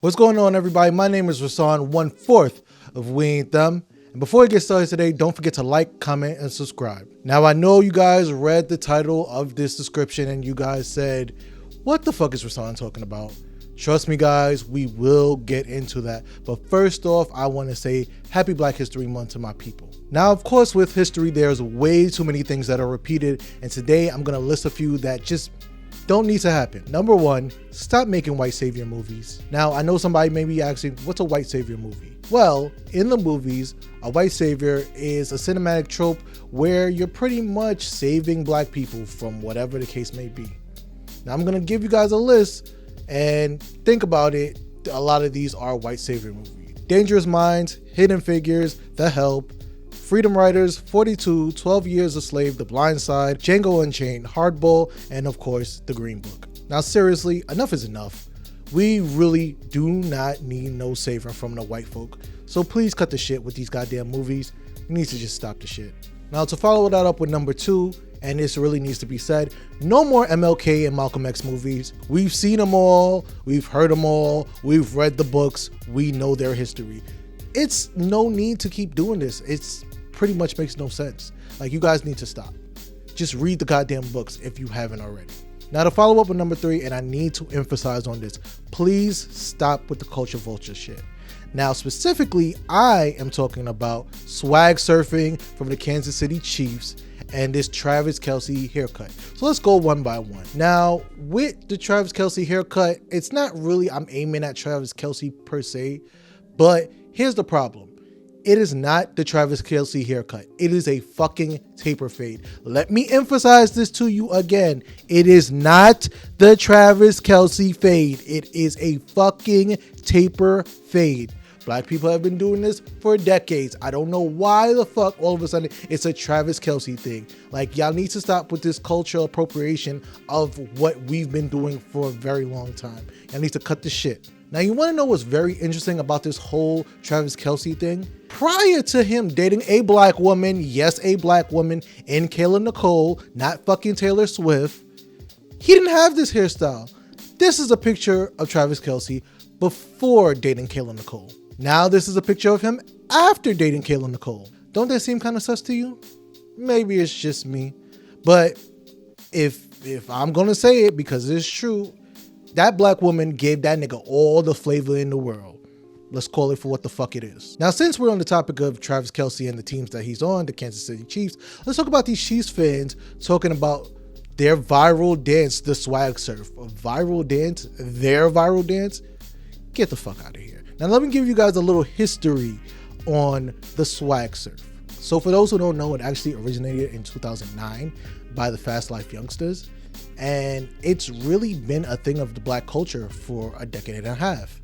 What's going on, everybody? My name is Rasan, 1/4 of We Ain't Them. And before we get started today, don't forget to like, comment, and subscribe. Now, I know you guys read the title of this description and you guys said, what the fuck is Rasan talking about? Trust me, guys, we will get into that. But first off, I want to say Happy Black History Month to my people. Now, of course, with history, there's way too many things that are repeated. And today I'm going to list a few that just don't need to happen. Number one, stop making white savior movies. Now, I know somebody may be asking, what's a white savior movie? Well, in the movies, a white savior is a cinematic trope where you're pretty much saving black people from whatever the case may be. Now, I'm gonna give you guys a list and think about it. A lot of these are white savior movies. Dangerous Minds, Hidden Figures, The Help, Freedom Riders, 42, 12 Years a Slave, The Blind Side, Django Unchained, Hardball, and of course, The Green Book. Now seriously, enough is enough. We really do not need no saving from the white folk. So please cut the shit with these goddamn movies. You need to just stop the shit. Now to follow that up with number two, and this really needs to be said, no more MLK and Malcolm X movies. We've seen them all, we've heard them all, we've read the books, we know their history. It's no need to keep doing this. It's pretty much makes no sense. Like, you guys need to stop. Just read the goddamn books if you haven't already. Now to follow up with number three, and I need to emphasize on this, please stop with the culture vulture shit. Now specifically, I am talking about swag surfing from the Kansas City Chiefs and this Travis Kelce haircut. So let's go one by one. Now with the Travis Kelce haircut, it's not really I'm aiming at Travis Kelce per se, but here's the problem. It is not the Travis Kelce haircut. It is a fucking taper fade. Let me emphasize this to you again. It is not the Travis Kelce fade. It is a fucking taper fade. Black people have been doing this for decades. I don't know why the fuck all of a sudden it's a Travis Kelce thing. Like, y'all need to stop with this cultural appropriation of what we've been doing for a very long time. Y'all need to cut the shit. Now, you want to know what's very interesting about this whole Travis Kelce thing? Prior to him dating a black woman, yes, a black woman, in Kayla Nicole, not fucking Taylor Swift, he didn't have this hairstyle. This is a picture of Travis Kelce before dating Kayla Nicole. Now this is a picture of him after dating Kayla Nicole. Don't that seem kind of sus to you? Maybe it's just me. But if I'm going to say it because it's true, that black woman gave that nigga all the flavor in the world. Let's call it for what the fuck it is. Now, since we're on the topic of Travis Kelce and the teams that he's on, the Kansas City Chiefs, let's talk about these Chiefs fans talking about their viral dance, the swag surf. A viral dance? Their viral dance? Get the fuck out of here. Now, let me give you guys a little history on the swag surf. So for those who don't know, it actually originated in 2009 by the Fast Life Youngsters. And it's really been a thing of the black culture for a decade and a half.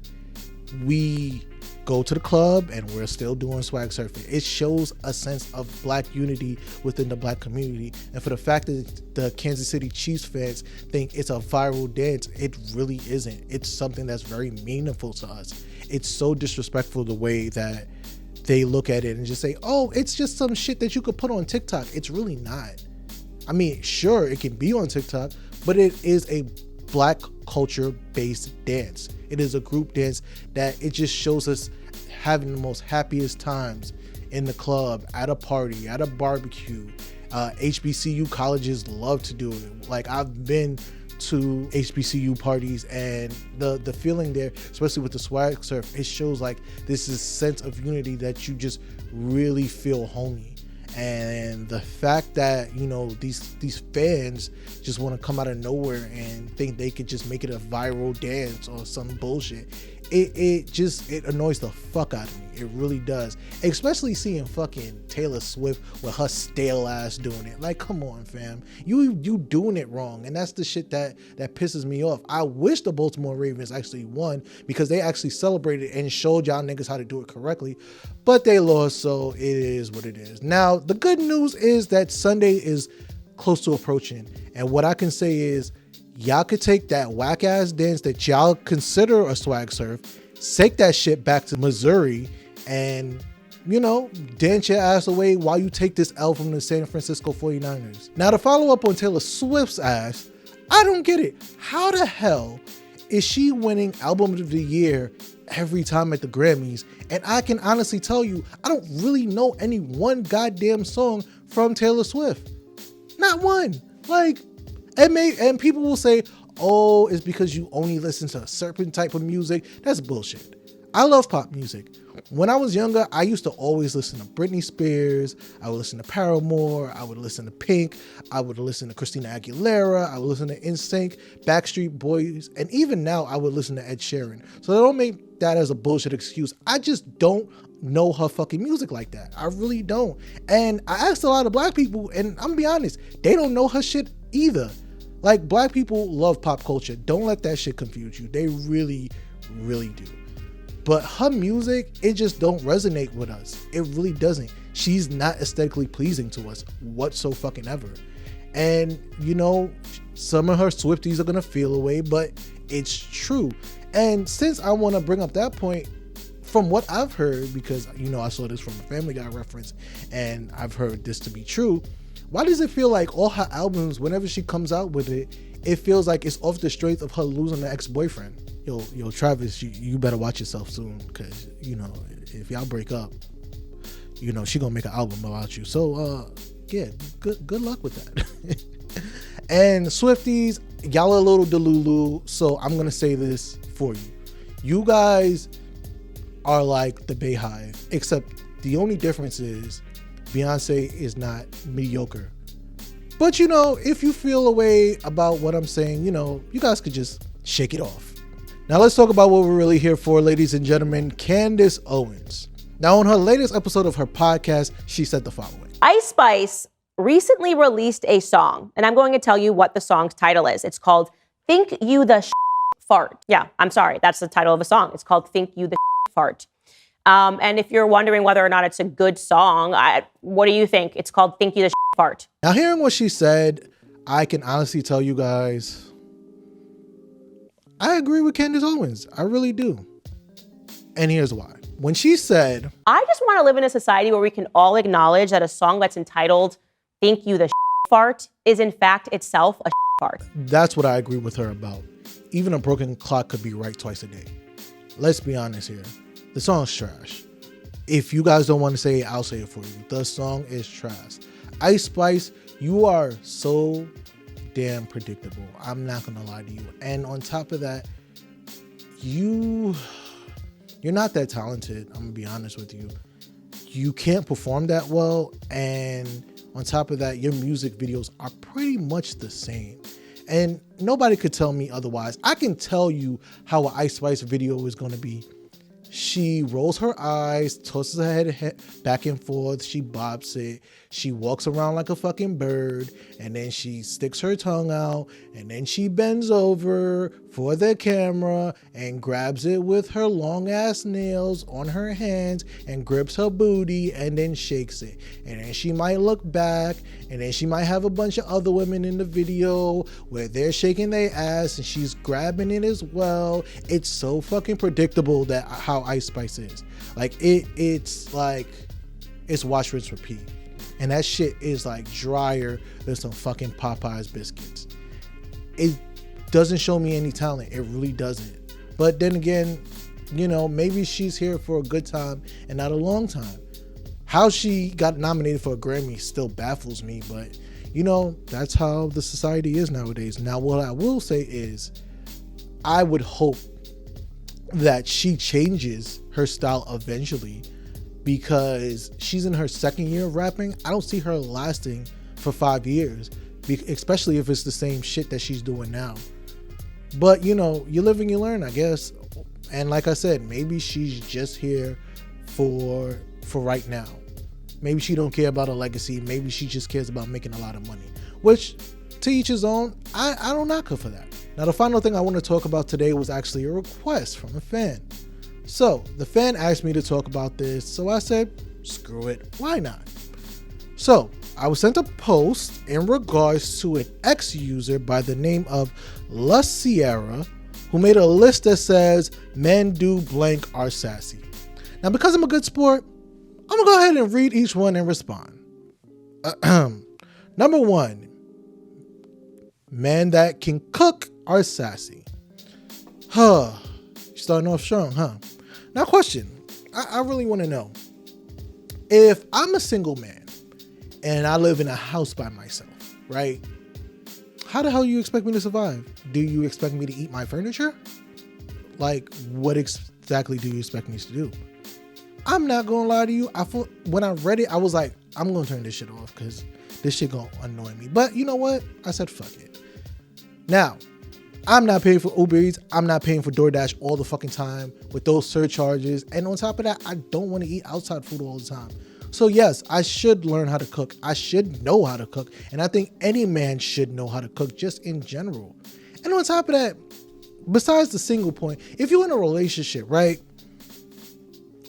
We go to the club and we're still doing swag surfing. It shows a sense of black unity within the black community. And for the fact that the Kansas City Chiefs fans think it's a viral dance, it really isn't. It's something that's very meaningful to us. It's so disrespectful the way that they look at it and just say, oh, it's just some shit that you could put on TikTok. It's really not. I mean, sure, it can be on TikTok, but it is a black culture based dance. It is a group dance that it just shows us having the most happiest times in the club, at a party, at a barbecue. HBCU colleges love to do it. Like, I've been to HBCU parties and the feeling there, especially with the swag surf, it shows like this is sense of unity that you just really feel homey. And the fact that, you know, these fans just want to come out of nowhere and think they could just make it a viral dance or some bullshit, it annoys the fuck out of me. It really does. Especially seeing fucking Taylor Swift with her stale ass doing it. Like, come on, fam. You doing it wrong. And that's the shit that pisses me off. I wish the Baltimore Ravens actually won because they actually celebrated and showed y'all niggas how to do it correctly. But they lost, so it is what it is. Now, the good news is that Sunday is close to approaching. And what I can say is, y'all could take that whack ass dance that y'all consider a swag surf, take that shit back to Missouri and, you know, dance your ass away while you take this L from the San Francisco 49ers. Now, to follow up on Taylor Swift's ass, I don't get it. How the hell is she winning album of the year every time at the Grammys. And I can honestly tell you, I don't really know any one goddamn song from Taylor Swift. Not one. Like, and people will say, oh, it's because you only listen to a certain type of music. That's bullshit. I love pop music. When I was younger, I used to always listen to Britney Spears. I would listen to Paramore. I would listen to Pink. I would listen to Christina Aguilera. I would listen to NSYNC, Backstreet Boys. And even now, I would listen to Ed Sheeran. So don't make that as a bullshit excuse. I just don't know her fucking music like that. I really don't. And I asked a lot of black people, and I'm gonna be honest, they don't know her shit either. Like, black people love pop culture. Don't let that shit confuse you. They really, really do. But her music, it just don't resonate with us. It really doesn't. She's not aesthetically pleasing to us whatsoever. And, you know, some of her Swifties are going to feel away, but it's true. And since I want to bring up that point, from what I've heard, because, you know, I saw this from a Family Guy reference, and I've heard this to be true, why does it feel like all her albums, whenever she comes out with it, it feels like it's off the strength of her losing an ex-boyfriend? Yo, Travis, you better watch yourself soon, because, you know, if y'all break up, you know, she gonna make an album about you. So, yeah, good luck with that. And Swifties, y'all are a little delulu, so I'm gonna say this for you. You guys are like the Bayhive, except the only difference is Beyonce is not mediocre. But, you know, if you feel a way about what I'm saying, you know, you guys could just shake it off. Now let's talk about what we're really here for, ladies and gentlemen. Candice Owens. Now, on her latest episode of her podcast, she said the following. Ice Spice recently released a song, and I'm going to tell you what the song's title is. It's called Think You the Fart. Yeah, I'm sorry. That's the title of a song. It's called Think You the Fart. And if you're wondering whether or not it's a good song, what do you think? It's called Think You the Fart. Now, hearing what she said, I can honestly tell you guys, I agree with Candice Owens. I really do. And here's why. When she said, I just want to live in a society where we can all acknowledge that a song that's entitled Think You the Fart is in fact itself a fart. That's what I agree with her about. Even a broken clock could be right twice a day. Let's be honest here. The song's trash. If you guys don't want to say it, I'll say it for you. The song is trash. Ice Spice, you are so damn predictable. I'm not gonna lie to you. And on top of that, you're not that talented. I'm gonna be honest with you. You can't perform that well, and on top of that, your music videos are pretty much the same. And nobody could tell me otherwise. I can tell you how an Ice Spice video is gonna be. She rolls her eyes, tosses her head back and forth. She bops it. She walks around like a fucking bird. And then she sticks her tongue out. And then she bends over for the camera and grabs it with her long ass nails on her hands and grips her booty and then shakes it. And then she might look back. And then she might have a bunch of other women in the video where they're shaking their ass and she's grabbing it as well. It's so fucking predictable that how Ice Spice is. Like, it's like, it's wash, rinse, repeat. And that shit is like drier than some fucking Popeyes biscuits. It doesn't show me any talent. It really doesn't. But then again, you know, maybe she's here for a good time and not a long time. How she got nominated for a Grammy still baffles me, but you know, that's how the society is nowadays. Now, what I will say is, I would hope that she changes her style eventually, because she's in her second year of rapping. I don't see her lasting for 5 years, especially if it's the same shit that she's doing now. But, you know, you live and you learn, I guess. And like I said, maybe she's just here for right now. Maybe she don't care about a legacy. Maybe she just cares about making a lot of money, which, to each his own. I don't knock her for that. Now, the final thing I want to talk about today was actually a request from a fan. So the fan asked me to talk about this, so I said, screw it, why not? So I was sent a post in regards to an ex-user by the name of La Sierra, who made a list that says men do blank are sassy. Now, because I'm a good sport, I'm gonna go ahead and read each one and respond. Number 1, men that can cook are sassy. Huh. Starting off strong, huh? Now, question. I really want to know. If I'm a single man and I live in a house by myself, right? How the hell you expect me to survive? Do you expect me to eat my furniture? Like, what exactly do you expect me to do? I'm not gonna lie to you. When I read it, I was like, I'm gonna turn this shit off because this shit gonna annoy me. But you know what? I said, fuck it. Now, I'm not paying for Uber Eats. I'm not paying for DoorDash all the fucking time with those surcharges. And on top of that, I don't want to eat outside food all the time. So yes, I should learn how to cook. I should know how to cook. And I think any man should know how to cook just in general. And on top of that, besides the single point, if you're in a relationship, right?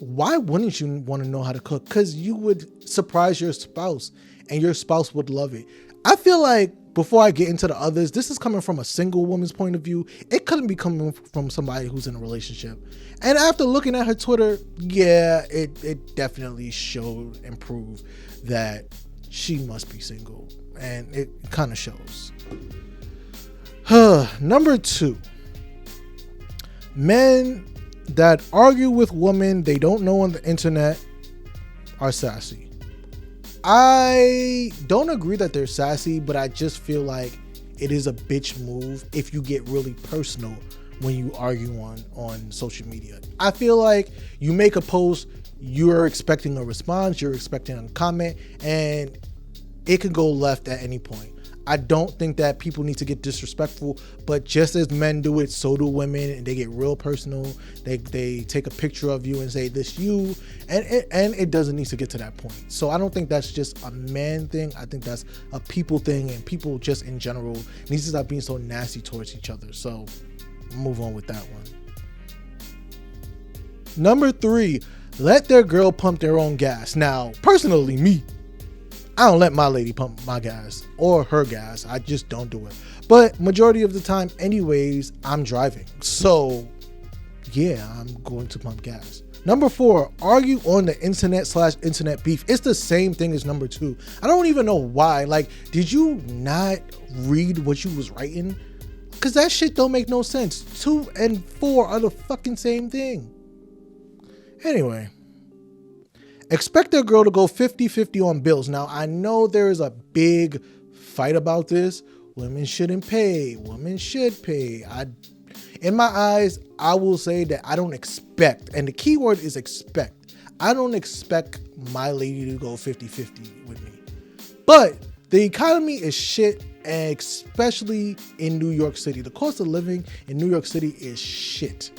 Why wouldn't you want to know how to cook? Because you would surprise your spouse and your spouse would love it. I feel like before I get into the others, this is coming from a single woman's point of view. It couldn't be coming from somebody who's in a relationship. And after looking at her Twitter, yeah, it definitely showed and proved that she must be single. And it kind of shows. Number 2. Men that argue with women they don't know on the internet are sassy. I don't agree that they're sassy, but I just feel like it is a bitch move if you get really personal when you argue on social media. I feel like you make a post, you're expecting a response, you're expecting a comment, and it can go left at any point. I don't think that people need to get disrespectful, but just as men do it, so do women, and they get real personal. They take a picture of you and say, this you, and it doesn't need to get to that point. So I don't think that's just a man thing. I think that's a people thing, and people just in general need to stop being so nasty towards each other. So move on with that one. Number 3, let their girl pump their own gas. Now, personally, me, I don't let my lady pump my gas or her gas. I just don't do it. But majority of the time anyways, I'm driving. So yeah, I'm going to pump gas. Number 4, argue on the internet/internet beef. It's the same thing as number 2. I don't even know why. Like, did you not read what you was writing? Because that shit don't make no sense. 2 and 4 are the fucking same thing. Anyway. Expect their girl to go 50-50 on bills. Now, I know there is a big fight about this. Women shouldn't pay. Women should pay. In my eyes, I will say that I don't expect, and the key word is expect. I don't expect my lady to go 50-50 with me. But the economy is shit, and especially in New York City. The cost of living in New York City is shit.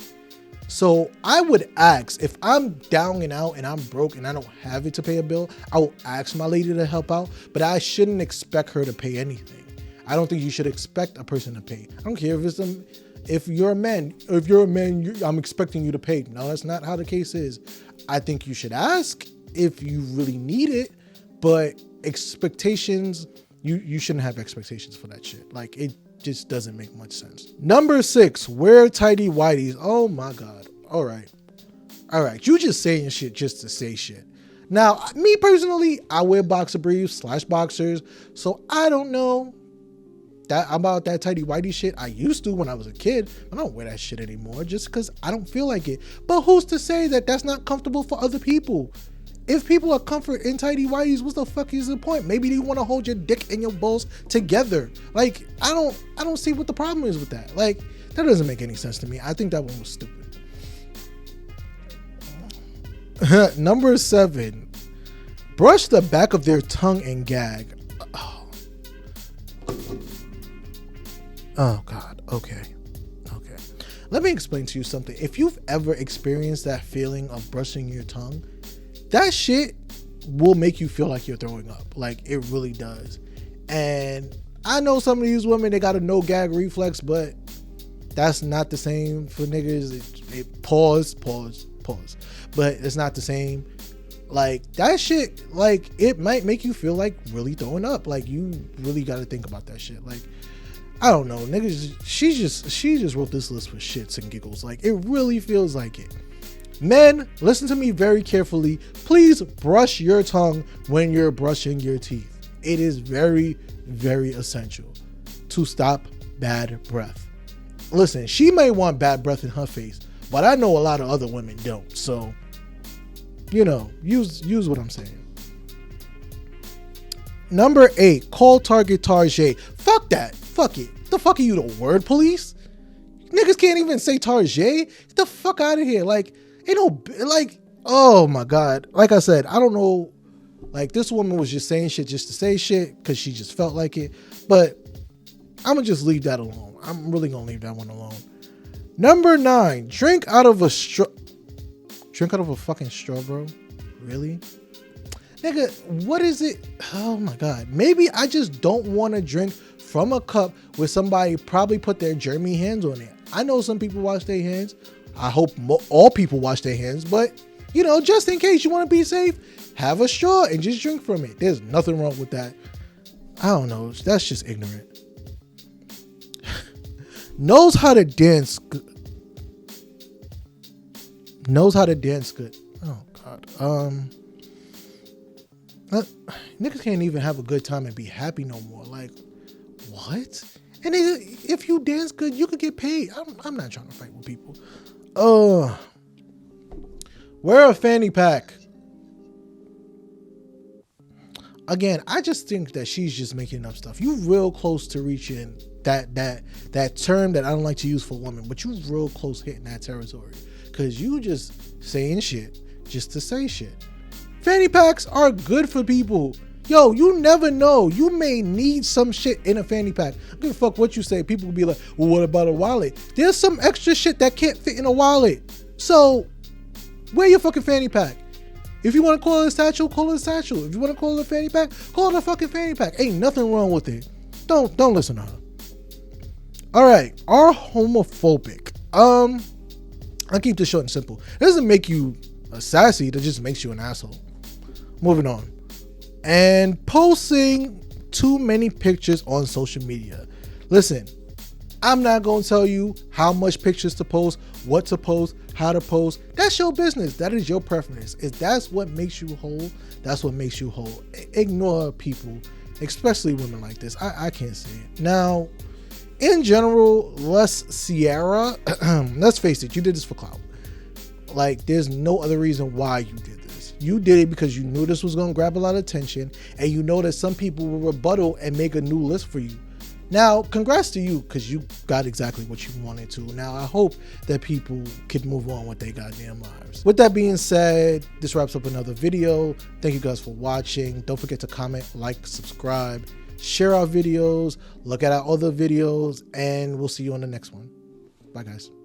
So I would ask, if I'm down and out and I'm broke and I don't have it to pay a bill, I will ask my lady to help out, but I shouldn't expect her to pay anything. I don't think you should expect a person to pay. I don't care if you're a man. If you're a man, I'm expecting you to pay. No, that's not how the case is. I think you should ask if you really need it, but expectations, you shouldn't have expectations for that shit. Like, it just doesn't make much sense. Number 6, wear tighty whities. Oh my God. All right. You just saying shit just to say shit. Now, me personally, I wear boxer briefs / boxers. So I don't know that about that tighty whitey shit. I used to when I was a kid. I don't wear that shit anymore just because I don't feel like it. But who's to say that that's not comfortable for other people? If people are comfort in tighty whities, what the fuck is the point? Maybe you want to hold your dick and your balls together. Like, I don't see what the problem is with that. Like, that doesn't make any sense to me. I think that one was stupid. Number 7, brush the back of their tongue and gag. Oh God. Okay. Let me explain to you something. If you've ever experienced that feeling of brushing your tongue, that shit will make you feel like you're throwing up. Like, it really does. And I know some of these women, they got a no gag reflex, but that's not the same for niggas. Pause. But it's not the same. Like, that shit, like, it might make you feel like really throwing up. Like, you really got to think about that shit. Like, I don't know, niggas, she just wrote this list for shits and giggles. Like, it really feels like it. Men, listen to me very carefully. Please brush your tongue when you're brushing your teeth. It is very, very essential to stop bad breath. listen, she may want bad breath in her face, but I know a lot of other women don't. So, you know, use what I'm saying. Number 8, call Target Tarjay. Fuck that. Fuck it. The fuck are you, the word police? Niggas can't even say Tarjay. Get the fuck out of here. Like, ain't no, like, oh my God. Like I said, I don't know. Like, this woman was just saying shit just to say shit because she just felt like it. But I'm going to just leave that alone. I'm really going to leave that one alone. Number 9, drink out of a straw. Drink out of a fucking straw, bro? Really? Nigga, what is it? Oh my God. Maybe I just don't want to drink from a cup where somebody probably put their germy hands on it. I know some people wash their hands. I hope all people wash their hands, but you know, just in case you want to be safe, have a straw and just drink from it. There's nothing wrong with that. I don't know. That's just ignorant. Knows how to dance. Knows how to dance good. Oh God. Niggas can't even have a good time and be happy no more. Like, what? And if you dance good, you could get paid. I'm not trying to fight with people. Wear a fanny pack. Again, I just think that she's just making up stuff. You real close to reaching that term that I don't like to use for women, but you real close hitting that territory. Cause you just saying shit just to say shit. Fanny packs are good for people. Yo, you never know. You may need some shit in a fanny pack. I don't give a fuck what you say. People will be like, well, what about a wallet? There's some extra shit that can't fit in a wallet. So wear your fucking fanny pack. If you want to call it a satchel, call it a satchel. If you want to call it a fanny pack, call it a fucking fanny pack. Ain't nothing wrong with it. Don't listen to her. All right, are homophobic. I'll keep this short and simple. It doesn't make you a sassy, that just makes you an asshole. Moving on. And posting too many pictures on social media. Listen, I'm not going to tell you how much pictures to post, what to post, how to post. That's your business. That is your preference. If that's what makes you whole, that's what makes you whole. Ignore people, especially women like this. I can't say it. Now, in general, Sierra, let's face it, you did this for clout. Like, there's no other reason why you did this. You did it because you knew this was going to grab a lot of attention, and you know that some people will rebuttal and make a new list for you. Now, congrats to you, because you got exactly what you wanted to. Now, I hope that people can move on with their goddamn lives. With that being said, this wraps up another video. Thank you guys for watching. Don't forget to comment, like, subscribe, share our videos, look at our other videos, and we'll see you on the next one. Bye, guys.